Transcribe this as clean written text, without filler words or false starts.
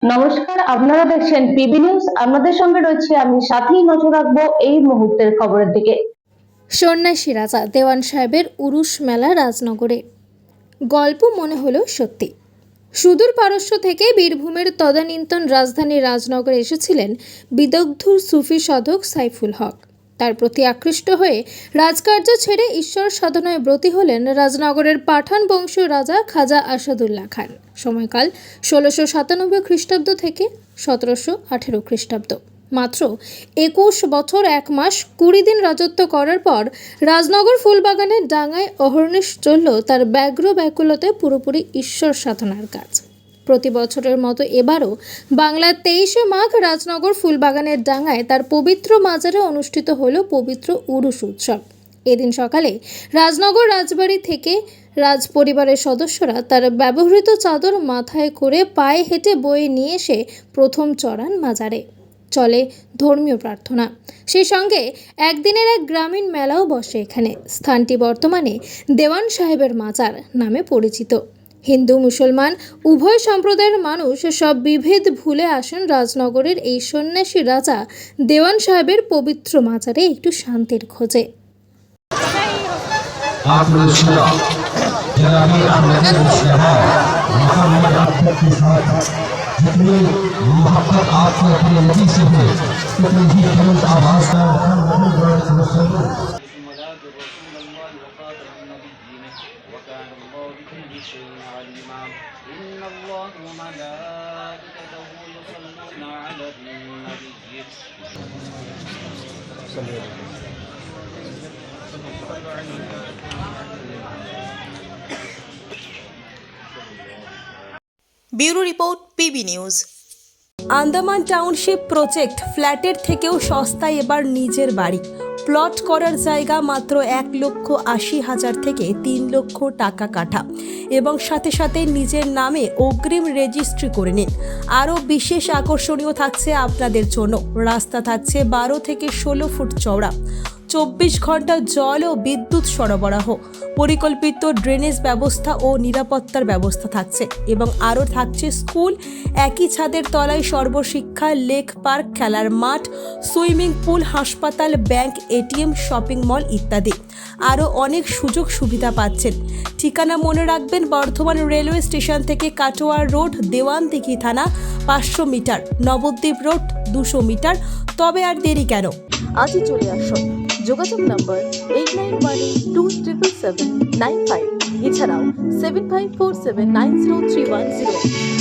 নমস্কার, আপনারা দেখছেন পিবি নিউজ। আপনাদের সঙ্গে রয়েছে আমি, সাথেই নজর রাখবো এই মুহূর্তের খবরের দিকে। সন্ন্যাসী রাজা দেওয়ান সাহেবের উরুস মেলা রাজনগরে। গল্প মনে হলো সত্যি। সুদূর পারস্য থেকে বীরভূমের তদানীন্তন রাজধানী রাজনগরে এসেছিলেন বিদগ্ধ সুফি সাধক সাইফুল হক। তার প্রতি আকৃষ্ট হয়ে রাজকার্য ছেড়ে ঈশ্বর সাধনায় ব্রতী হলেন রাজনগরের পাঠান বংশীয় রাজা খাজা আসাদুল্লাহ খান। সময়কাল ১৬৯৭ খ্রিস্টাব্দ থেকে ১৭১৮ খ্রিস্টাব্দ। মাত্র ২১ বছর ১ মাস ২০ দিন রাজত্ব করার পর রাজনগর ফুলবাগানের ডাঙায় অহর্নিশ চলল তার ব্যগ্র ব্যাকুলতায় পুরোপুরি ঈশ্বর সাধনার কাজ। প্রতি বছরের মতো এবারও বাংলার ২৩শে মাঘ রাজনগর ফুলবাগানের ডাঙায় তার পবিত্র মাজারে অনুষ্ঠিত হল পবিত্র উরুস উৎসব। এদিন সকালে রাজনগর রাজবাড়ি থেকে রাজ পরিবারের সদস্যরা তার ব্যবহৃত চাদর মাথায় করে পায়ে হেঁটে বয়ে নিয়ে এসে প্রথম চড়ান মাজারে। চলে ধর্মীয় প্রার্থনা, সেই সঙ্গে একদিনের এক গ্রামীণ মেলাও বসে এখানে। স্থানটি বর্তমানে দেওয়ান সাহেবের মাজার নামে পরিচিত। হিন্দু মুসলমান উভয় সম্প্রদায়ের মানুষ সব বিভেদ ভুলে আসেন রাজনগরের এই সন্ন্যাসী রাজা দেওয়ান সাহেবের পবিত্র মাজারে একটু শান্তির খোঁজে। जितनी मोहब्बत आपने अपने नबी से है उतनी ही तुरंत आवाज का bureau report PB news. Andaman township project ফ্ল্যাটের থেকেও সস্তায় এবার নিজের বাড়ি। প্লট করার জায়গা মাত্র ১,৮০,০০০ থেকে ৩ লক্ষ টাকা কাঠা এবং সাথে সাথে নিজের নামে অগ্রিম রেজিস্ট্রি করে নিন। আরও বিশেষ আকর্ষণীয় থাকছে আপনাদের জন্য। রাস্তা থাকছে ১২ থেকে ১৬ ফুট চওড়া, ২৪ ঘন্টা জল ও বিদ্যুৎ সরবরাহ, পরিকল্পিত ড্রেনেজ ব্যবস্থা ও নিরাপত্তার ব্যবস্থা থাকছে এবং আরও থাকছে স্কুল, একই ছাদের তলায় সর্বশিক্ষা, লেক পার্ক, খেলার মাঠ, সুইমিং পুল, হাসপাতাল, ব্যাংক, এটিএম, শপিং মল ইত্যাদি। আরও অনেক সুযোগ সুবিধা পাচ্ছেন। ঠিকানা মনে রাখবেন, বর্ধমান রেলওয়ে স্টেশন থেকে কাটোয়ার রোড, দেওয়ানদিঘি থানা ৫০০ মিটার, নবদ্বীপ রোড ২০০ মিটার। তবে আর দেরি কেন, আজই চলে আসুন। যোগাযোগ নম্বর 8918277795, এছাড়াও 7547903108।